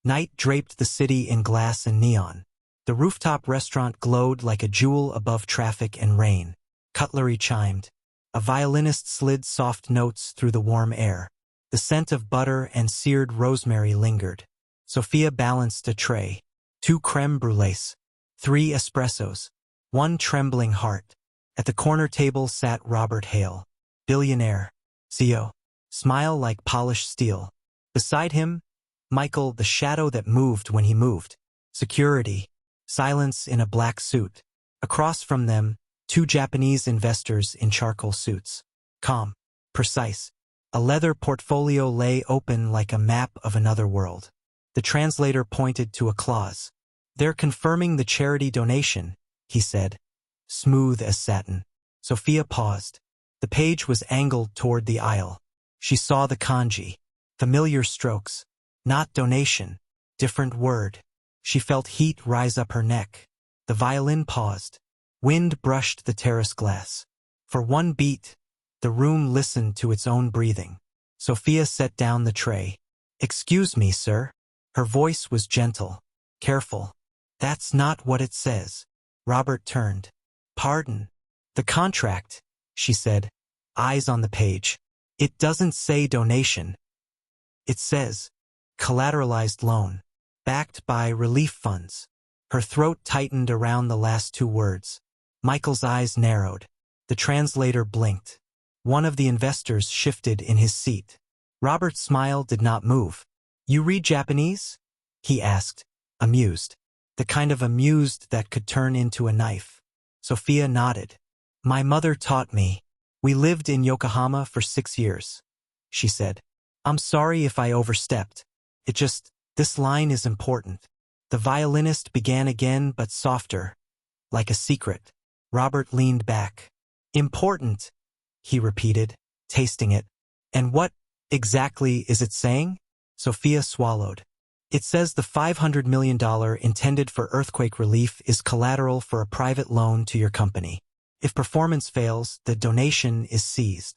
Night draped the city in glass and neon. The rooftop restaurant glowed like a jewel above traffic and rain. Cutlery chimed. A violinist slid soft notes through the warm air. The scent of butter and seared rosemary lingered. Sophia balanced a tray. 2 creme brulees. 3 espressos. 1 trembling heart. At the corner table sat Robert Hale. Billionaire. CEO. Smile like polished steel. Beside him, Michael, the shadow that moved when he moved. Security. Silence in a black suit. Across from them, 2 Japanese investors in charcoal suits. Calm. Precise. A leather portfolio lay open like a map of another world. The translator pointed to a clause. "They're confirming the charity donation," he said. Smooth as satin. Sophia paused. The page was angled toward the aisle. She saw the kanji. Familiar strokes. Not donation. Different word. She felt heat rise up her neck. The violin paused. Wind brushed the terrace glass. For one beat, the room listened to its own breathing. Sophia set down the tray. "Excuse me, sir." Her voice was gentle. Careful. "That's not what it says." Robert turned. "Pardon." "The contract," she said, eyes on the page. "It doesn't say donation. It says collateralized loan, backed by relief funds." Her throat tightened around the last 2 words. Michael's eyes narrowed. The translator blinked. One of the investors shifted in his seat. Robert's smile did not move. "You read Japanese?" he asked, amused. The kind of amused that could turn into a knife. Sophia nodded. "My mother taught me. We lived in Yokohama for 6 years," she said. "I'm sorry if I overstepped. This line is important." The violinist began again, but softer, like a secret. Robert leaned back. "Important," he repeated, tasting it. "And what exactly is it saying?" Sophia swallowed. "It says the $500 million intended for earthquake relief is collateral for a private loan to your company. If performance fails, the donation is seized."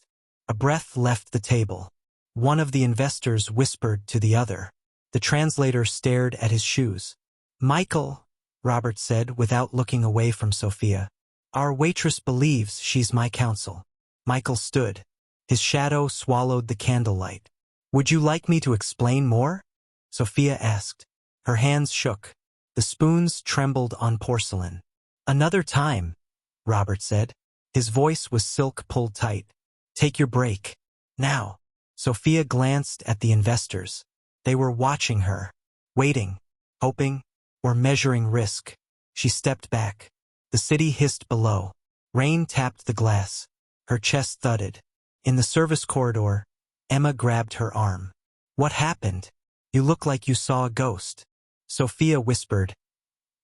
A breath left the table. One of the investors whispered to the other. The translator stared at his shoes. "Michael," Robert said without looking away from Sophia. "Our waitress believes she's my counsel." Michael stood. His shadow swallowed the candlelight. "Would you like me to explain more?" Sophia asked. Her hands shook. The spoons trembled on porcelain. "Another time," Robert said. His voice was silk pulled tight. "Take your break. Now." Sophia glanced at the investors. They were watching her, waiting, hoping, or measuring risk. She stepped back. The city hissed below. Rain tapped the glass. Her chest thudded. In the service corridor, Emma grabbed her arm. "What happened? You look like you saw a ghost." Sophia whispered,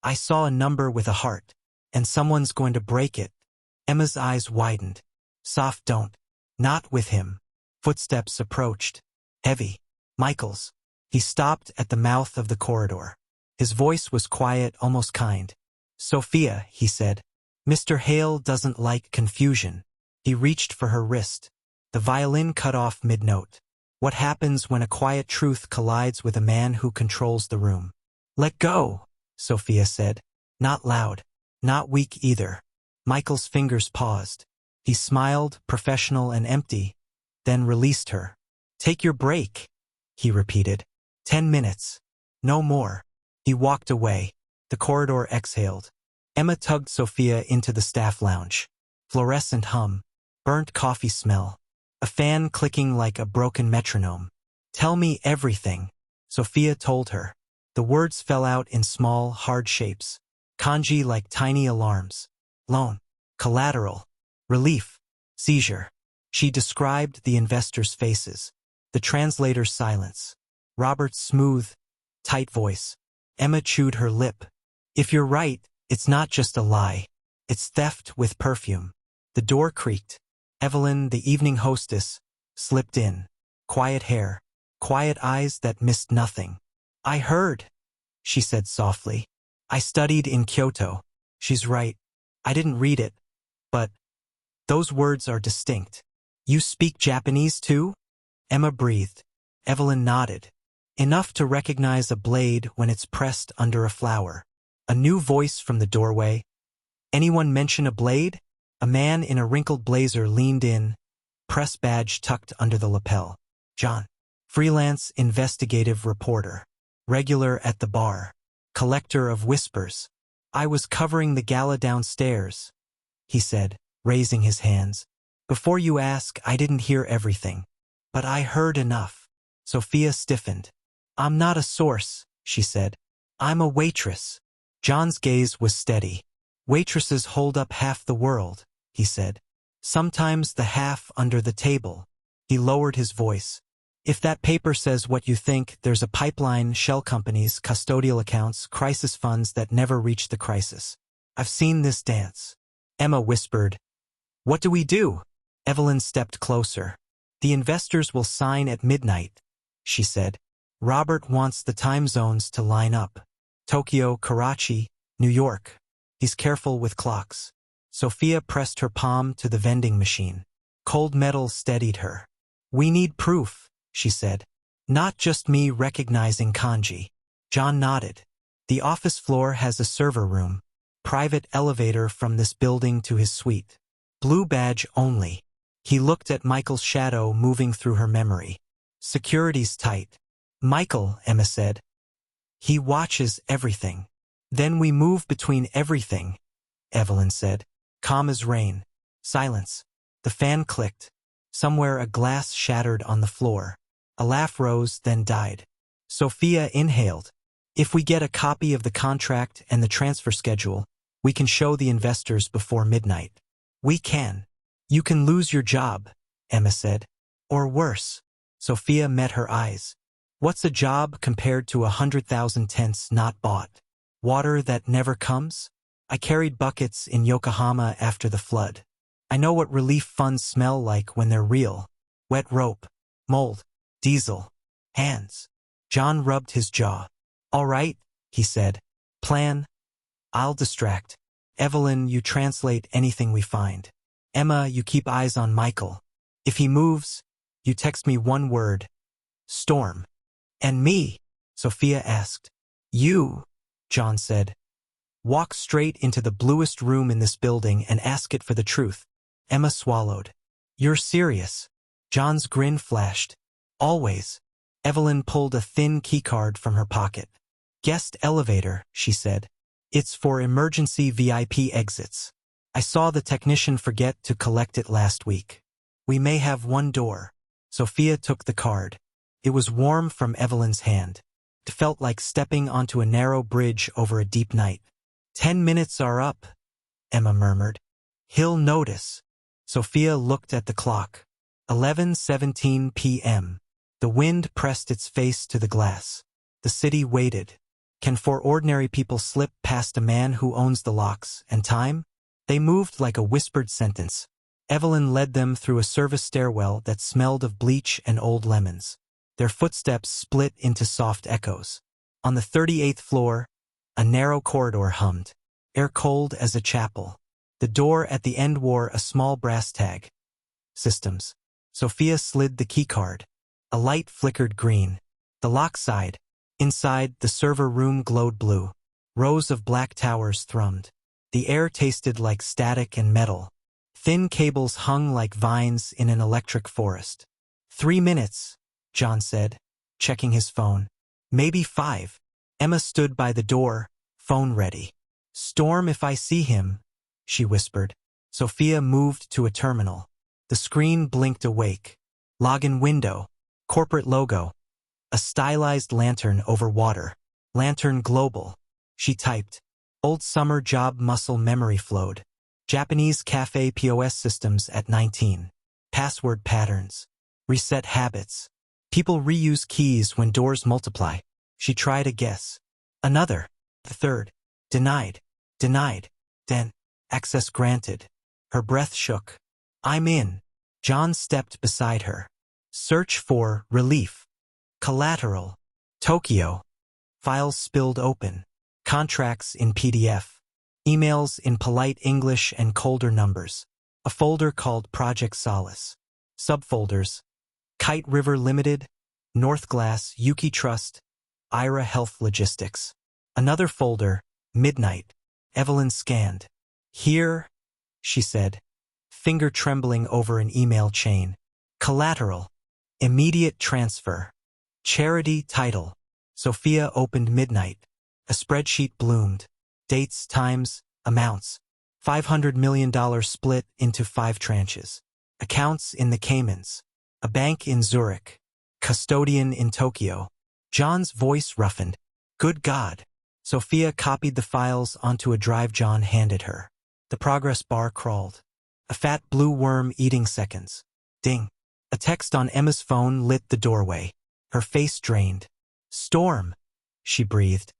"I saw a number with a heart, and someone's going to break it." Emma's eyes widened. "Soft, don't. Not with him." Footsteps approached. Heavy. Michael's. He stopped at the mouth of the corridor. His voice was quiet, almost kind. "Sophia," he said, "Mr. Hale doesn't like confusion." He reached for her wrist. The violin cut off mid-note. What happens when a quiet truth collides with a man who controls the room? "Let go," Sophia said. Not loud. Not weak either. Michael's fingers paused. He smiled, professional and empty, then released her. "Take your break," he repeated. 10 minutes. No more. He walked away. The corridor exhaled. Emma tugged Sophia into the staff lounge. Fluorescent hum. Burnt coffee smell. A fan clicking like a broken metronome. "Tell me everything," Sophia told her. The words fell out in small, hard shapes. Kanji like tiny alarms. Loan. Collateral. Relief. Seizure. She described the investors' faces. The translator's silence. Robert's smooth, tight voice. Emma chewed her lip. "If you're right, it's not just a lie. It's theft with perfume." The door creaked. Evelyn, the evening hostess, slipped in. Quiet hair. Quiet eyes that missed nothing. "I heard," she said softly. "I studied in Kyoto." She's right. I didn't read it. But those words are distinct. "You speak Japanese too?" Emma breathed. Evelyn nodded. Enough to recognize a blade when it's pressed under a flower. A new voice from the doorway. Anyone mention a blade? A man in a wrinkled blazer leaned in, press badge tucked under the lapel. John. Freelance investigative reporter. Regular at the bar. Collector of whispers. I was covering the gala downstairs, he said, raising his hands. Before you ask, I didn't hear everything. But I heard enough. Sophia stiffened. I'm not a source, she said. I'm a waitress. John's gaze was steady. Waitresses hold up half the world, he said. Sometimes the half under the table. He lowered his voice. If that paper says what you think, there's a pipeline, shell companies, custodial accounts, crisis funds that never reach the crisis. I've seen this dance. Emma whispered. What do we do? Evelyn stepped closer. The investors will sign at midnight, she said. Robert wants the time zones to line up. Tokyo, Karachi, New York. He's careful with clocks. Sophia pressed her palm to the vending machine. Cold metal steadied her. We need proof, she said. Not just me recognizing kanji. John nodded. The office floor has a server room. Private elevator from this building to his suite. Blue badge only. He looked at Michael's shadow moving through her memory. Security's tight. Michael, Emma said. He watches everything. Then we move between everything, Evelyn said. Calm as rain. Silence. The fan clicked. Somewhere a glass shattered on the floor. A laugh rose, then died. Sophia inhaled. If we get a copy of the contract and the transfer schedule, we can show the investors before midnight. We can. You can lose your job, Emma said. Or worse. Sophia met her eyes. What's a job compared to 100,000 tents not bought? Water that never comes? I carried buckets in Yokohama after the flood. I know what relief funds smell like when they're real. Wet rope, mold, diesel, hands. John rubbed his jaw. All right, he said. Plan? I'll distract. Evelyn, you translate anything we find. Emma, you keep eyes on Michael. If he moves, you text me one word. Storm. And me? Sophia asked. You, John said. Walk straight into the bluest room in this building and ask it for the truth. Emma swallowed. You're serious? John's grin flashed. Always. Evelyn pulled a thin keycard from her pocket. Guest elevator, she said. It's for emergency VIP exits. I saw the technician forget to collect it last week. We may have one door. Sophia took the card. It was warm from Evelyn's hand. It felt like stepping onto a narrow bridge over a deep night. 10 minutes are up, Emma murmured. He'll notice. Sophia looked at the clock. 11:17 p.m. The wind pressed its face to the glass. The city waited. Can four ordinary people slip past a man who owns the locks and time? They moved like a whispered sentence. Evelyn led them through a service stairwell that smelled of bleach and old lemons. Their footsteps split into soft echoes. On the 38th floor, a narrow corridor hummed, air cold as a chapel. The door at the end wore a small brass tag. Systems. Sophia slid the keycard. A light flickered green. The lock side. Inside, the server room glowed blue. Rows of black towers thrummed. The air tasted like static and metal. Thin cables hung like vines in an electric forest. 3 minutes, John said, checking his phone. Maybe 5. Emma stood by the door, phone ready. Storm if I see him, she whispered. Sophia moved to a terminal. The screen blinked awake. Login window. Corporate logo. A stylized lantern over water. Lantern global. She typed. Old summer job muscle memory flowed. Japanese cafe POS systems at 19. Password patterns. Reset habits. People reuse keys when doors multiply. She tried a guess. Another. The third. Denied. Denied. Then. Access granted. Her breath shook. I'm in. John stepped beside her. Search for relief. Collateral. Tokyo. Files spilled open. Contracts in PDF. Emails in polite English and colder numbers. A folder called Project Solace. Subfolders. Kite River Limited. North Glass, Yuki Trust, Ira Health Logistics. Another folder, midnight. Evelyn scanned. Here, she said, finger trembling over an email chain. Collateral. Immediate transfer. Charity title. Sophia opened midnight. A spreadsheet bloomed. Dates, times, amounts. $500 million split into 5 tranches. Accounts in the Caymans. A bank in Zurich. Custodian in Tokyo. John's voice roughened. Good God. Sophia copied the files onto a drive John handed her. The progress bar crawled. A fat blue worm eating seconds. Ding. A text on Emma's phone lit the doorway. Her face drained. Storm, she breathed.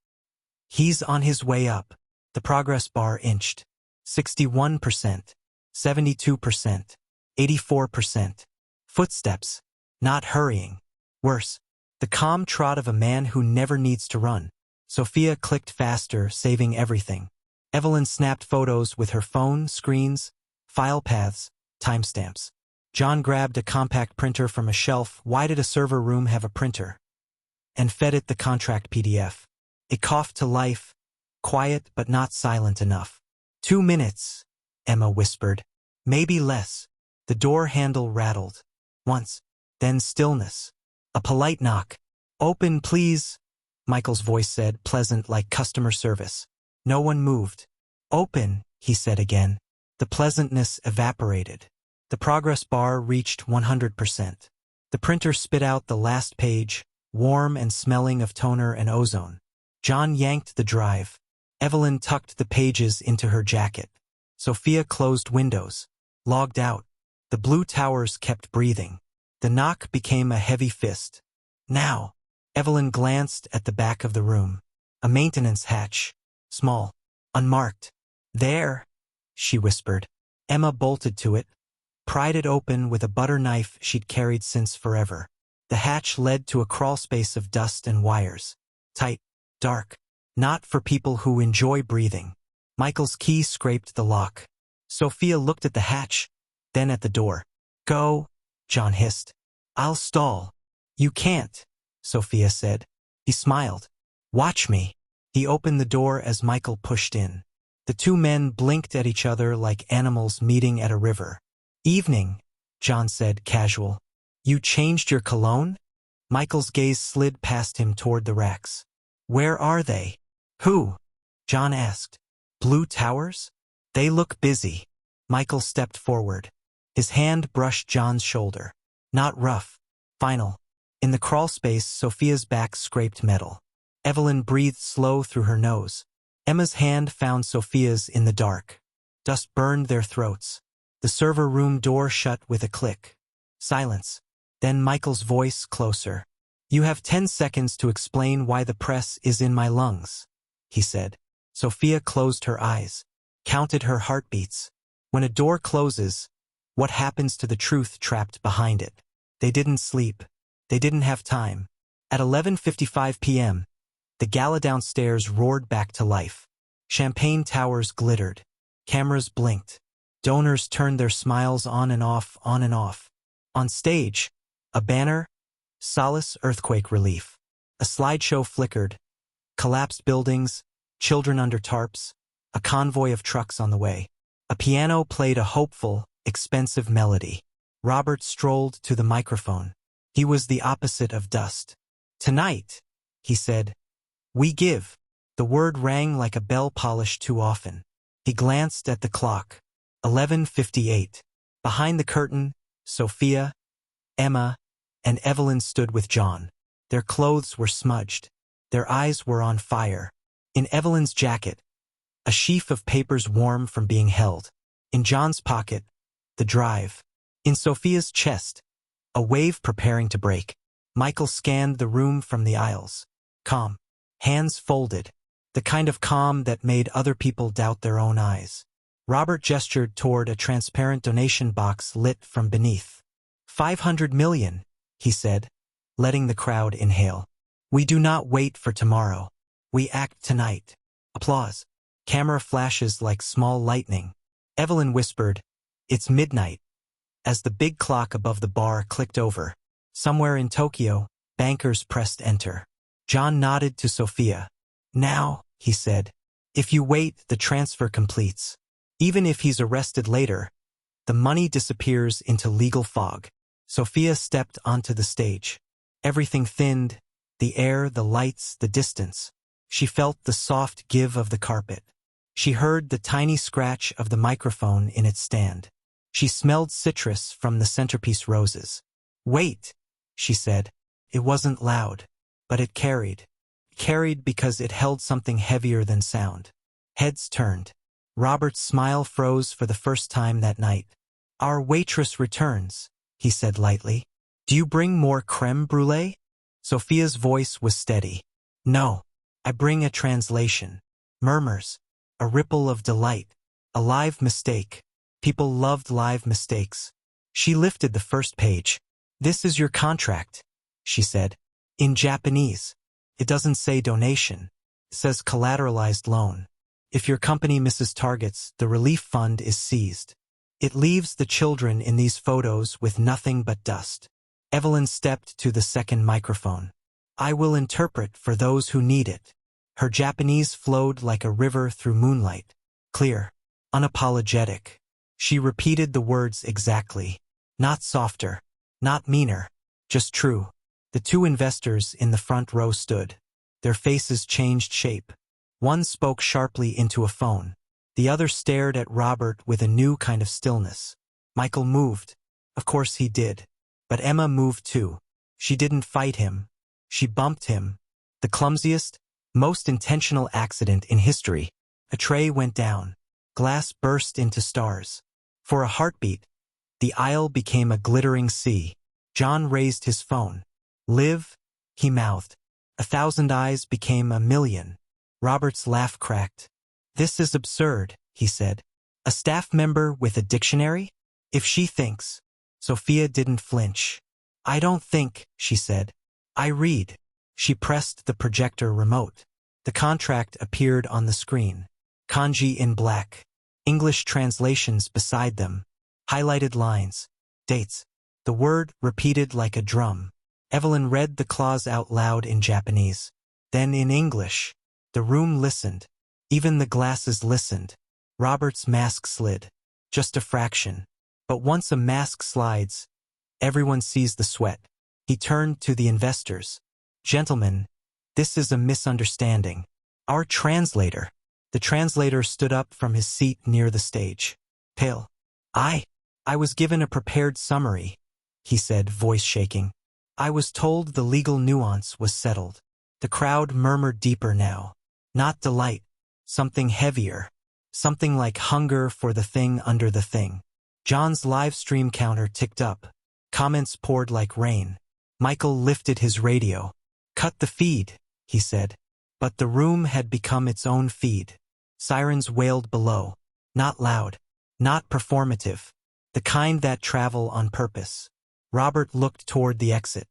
He's on his way up. The progress bar inched. 61%. 72%. 84%. Footsteps. Not hurrying. Worse. The calm trot of a man who never needs to run. Sophia clicked faster, saving everything. Evelyn snapped photos with her phone, screens, file paths, timestamps. John grabbed a compact printer from a shelf. Why did a server room have a printer? And fed it the contract PDF. It coughed to life, quiet but not silent enough. 2 minutes, Emma whispered. Maybe less. The door handle rattled. Once, then stillness. A polite knock. Open, please, Michael's voice said, pleasant like customer service. No one moved. Open, he said again. The pleasantness evaporated. The progress bar reached 100%. The printer spit out the last page, warm and smelling of toner and ozone. John yanked the drive. Evelyn tucked the pages into her jacket. Sophia closed windows. Logged out. The blue towers kept breathing. The knock became a heavy fist. Now. Evelyn glanced at the back of the room. A maintenance hatch. Small. Unmarked. There, she whispered. Emma bolted to it, pried it open with a butter knife she'd carried since forever. The hatch led to a crawlspace of dust and wires. Tight. Dark. Not for people who enjoy breathing. Michael's key scraped the lock. Sophia looked at the hatch, then at the door. Go, John hissed. I'll stall. You can't, Sophia said. He smiled. Watch me. He opened the door as Michael pushed in. The two men blinked at each other like animals meeting at a river. Evening, John said, casual. You changed your cologne? Michael's gaze slid past him toward the racks. Where are they? Who? John asked. Blue towers? They look busy. Michael stepped forward. His hand brushed John's shoulder. Not rough. Final. In the crawlspace, Sophia's back scraped metal. Evelyn breathed slow through her nose. Emma's hand found Sophia's in the dark. Dust burned their throats. The server room door shut with a click. Silence. Then Michael's voice closer. You have 10 seconds to explain why the press is in my lungs, he said. Sophia closed her eyes, counted her heartbeats. When a door closes, what happens to the truth trapped behind it? They didn't sleep. They didn't have time. At 11:55 p.m., the gala downstairs roared back to life. Champagne towers glittered. Cameras blinked. Donors turned their smiles on and off, on and off. On stage, a banner, Solace Earthquake Relief. A slideshow flickered. Collapsed buildings, children under tarps, a convoy of trucks on the way. A piano played a hopeful, expensive melody. Robert strolled to the microphone. He was the opposite of dust. Tonight, he said, we give. The word rang like a bell polished too often. He glanced at the clock. 11:58. Behind the curtain, Sophia, Emma, and Evelyn stood with John. Their clothes were smudged. Their eyes were on fire. In Evelyn's jacket, a sheaf of papers warm from being held. In John's pocket, the drive. In Sophia's chest, a wave preparing to break. Michael scanned the room from the aisles. Calm. Hands folded. The kind of calm that made other people doubt their own eyes. Robert gestured toward a transparent donation box lit from beneath. 500 million, he said, letting the crowd inhale. We do not wait for tomorrow. We act tonight. Applause. Camera flashes like small lightning. Evelyn whispered, it's midnight. As the big clock above the bar clicked over, somewhere in Tokyo, Bankers pressed enter. John nodded to Sophia. Now, he said, if you wait, the transfer completes. Even if he's arrested later, the money disappears into legal fog. Sophia stepped onto the stage. Everything thinned, the air, the lights, the distance. She felt the soft give of the carpet. She heard the tiny scratch of the microphone in its stand. She smelled citrus from the centerpiece roses. Wait, she said. It wasn't loud, but it carried. It carried because it held something heavier than sound. Heads turned. Robert's smile froze for the first time that night. Our waitress returns, he said lightly. Do you bring more creme brulee? Sophia's voice was steady. No, I bring a translation. Murmurs. A ripple of delight. A live mistake. People loved live mistakes. She lifted the first page. This is your contract, she said. In Japanese. It doesn't say donation. It says collateralized loan. If your company misses targets, the relief fund is seized. It leaves the children in these photos with nothing but dust. Evelyn stepped to the second microphone. I will interpret for those who need it. Her Japanese flowed like a river through moonlight. Clear. Unapologetic. She repeated the words exactly. Not softer. Not meaner. Just true. The two investors in the front row stood. Their faces changed shape. One spoke sharply into a phone. The other stared at Robert with a new kind of stillness. Michael moved. Of course he did. But Emma moved too. She didn't fight him. She bumped him. The clumsiest, most intentional accident in history. A tray went down. Glass burst into stars. For a heartbeat, the aisle became a glittering sea. John raised his phone. Live, he mouthed. 1,000 eyes became 1,000,000. Robert's laugh cracked. This is absurd, he said. A staff member with a dictionary? If she thinks. Sophia didn't flinch. I don't think, she said. I read. She pressed the projector remote. The contract appeared on the screen. Kanji in black. English translations beside them. Highlighted lines. Dates. The word repeated like a drum. Evelyn read the clause out loud in Japanese. Then in English. The room listened. Even the glasses listened. Robert's mask slid. Just a fraction. But once a mask slides, everyone sees the sweat. He turned to the investors. Gentlemen, this is a misunderstanding. Our translator. The translator stood up from his seat near the stage. Pale. I was given a prepared summary, he said, voice shaking. I was told the legal nuance was settled. The crowd murmured deeper now. Not delight. Something heavier. Something like hunger for the thing under the thing. John's live stream counter ticked up. Comments poured like rain. Michael lifted his radio. Cut the feed, he said. But the room had become its own feed. Sirens wailed below. Not loud. Not performative. The kind that travel on purpose. Robert looked toward the exit.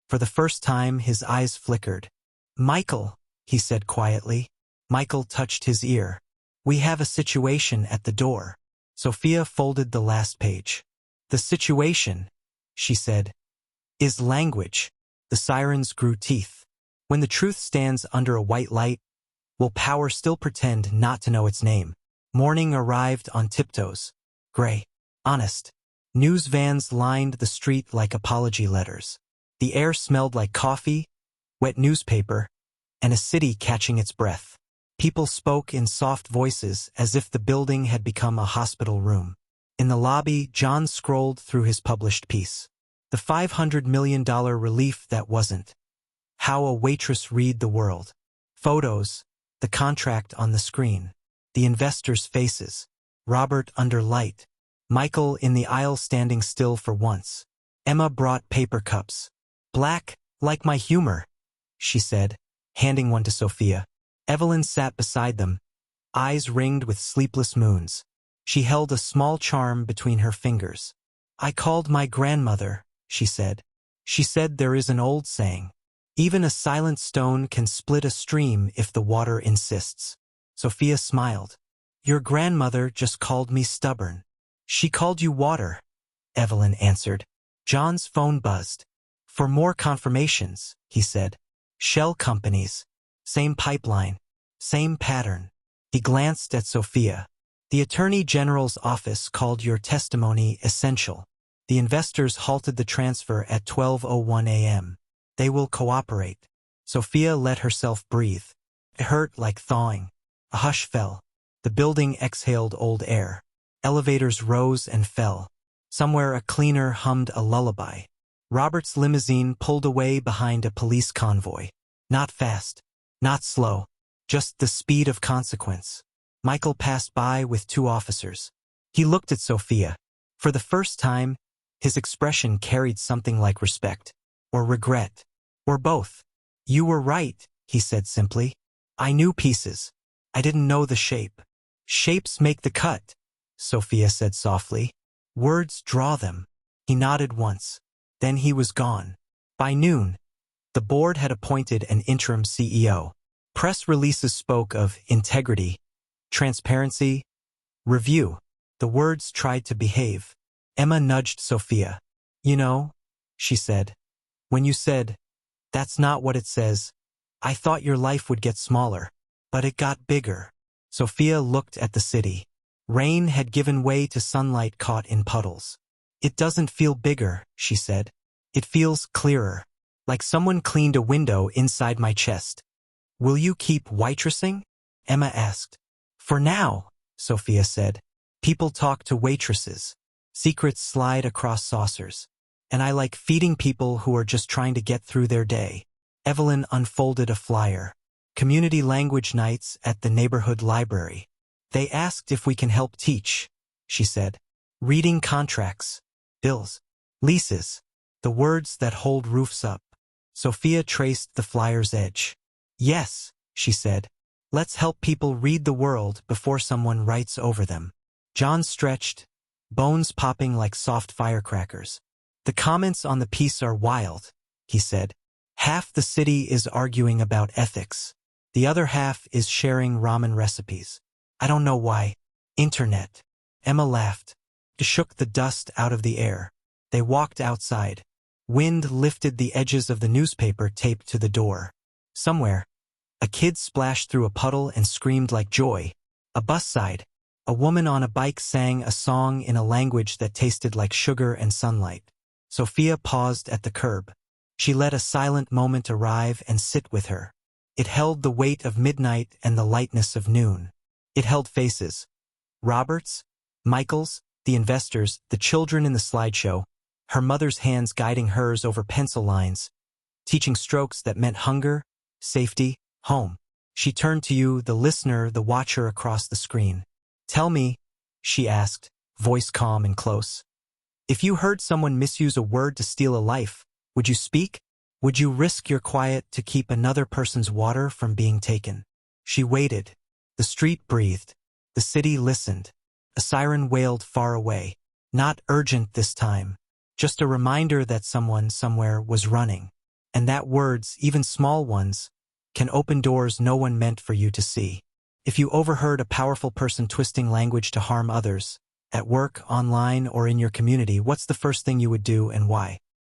For the first time, his eyes flickered. Michael, he said quietly. Michael touched his ear. We have a situation at the door. Sophia folded the last page. The situation, she said, is language. The sirens grew teeth. When the truth stands under a white light, will power still pretend not to know its name? Morning arrived on tiptoes. Gray. Honest. News vans lined the street like apology letters. The air smelled like coffee, wet newspaper, and a city catching its breath. People spoke in soft voices as if the building had become a hospital room. In the lobby, John scrolled through his published piece. The $500 million relief that wasn't. How a waitress read the world. Photos, the contract on the screen, the investors' faces, Robert under light, Michael in the aisle standing still for once. Emma brought paper cups. Black, like my humor, she said, handing one to Sophia. Evelyn sat beside them, eyes ringed with sleepless moons. She held a small charm between her fingers. I called my grandmother, she said. She said there is an old saying. Even a silent stone can split a stream if the water insists. Sophia smiled. Your grandmother just called me stubborn. She called you water, Evelyn answered. John's phone buzzed. For more confirmations, he said. Shell companies. Same pipeline. Same pattern. He glanced at Sophia. The Attorney General's office called your testimony essential. The investors halted the transfer at 12:01 a.m. They will cooperate. Sophia let herself breathe. It hurt like thawing. A hush fell. The building exhaled old air. Elevators rose and fell. Somewhere a cleaner hummed a lullaby. Robert's limousine pulled away behind a police convoy. Not fast. Not slow. Just the speed of consequence. Michael passed by with 2 officers. He looked at Sophia. For the first time, his expression carried something like respect. Or regret. Or both. You were right, he said simply. I knew pieces. I didn't know the shape. Shapes make the cut, Sophia said softly. Words draw them. He nodded once. Then he was gone. By noon, the board had appointed an interim CEO. Press releases spoke of integrity, transparency, review. The words tried to behave. Emma nudged Sophia. You know, she said, when you said, that's not what it says, I thought your life would get smaller, but it got bigger. Sophia looked at the city. Rain had given way to sunlight caught in puddles. It doesn't feel bigger, she said. It feels clearer, like someone cleaned a window inside my chest. Will you keep waitressing? Emma asked. For now, Sophia said. People talk to waitresses. Secrets slide across saucers. And I like feeding people who are just trying to get through their day. Evelyn unfolded a flyer. Community language nights at the neighborhood library. They asked if we can help teach, she said. Reading contracts, bills, leases, the words that hold roofs up. Sophia traced the flyer's edge. Yes, she said. Let's help people read the world before someone writes over them. John stretched, bones popping like soft firecrackers. The comments on the piece are wild, he said. Half the city is arguing about ethics. The other half is sharing ramen recipes. I don't know why. Internet. Emma laughed. It shook the dust out of the air. They walked outside. Wind lifted the edges of the newspaper taped to the door. Somewhere, a kid splashed through a puddle and screamed like joy. A bus sighed. A woman on a bike sang a song in a language that tasted like sugar and sunlight. Sophia paused at the curb. She let a silent moment arrive and sit with her. It held the weight of midnight and the lightness of noon. It held faces. Robert's, Michael's, the investors, the children in the slideshow, her mother's hands guiding hers over pencil lines, teaching strokes that meant hunger, safety, home. She turned to you, the listener, the watcher across the screen. Tell me, she asked, voice calm and close. If you heard someone misuse a word to steal a life, would you speak? Would you risk your quiet to keep another person's water from being taken? She waited. The street breathed. The city listened. A siren wailed far away. Not urgent this time. Just a reminder that someone somewhere was running. And that words, even small ones, can open doors no one meant for you to see. If you overheard a powerful person twisting language to harm others, at work, online, or in your community, what's the first thing you would do and why?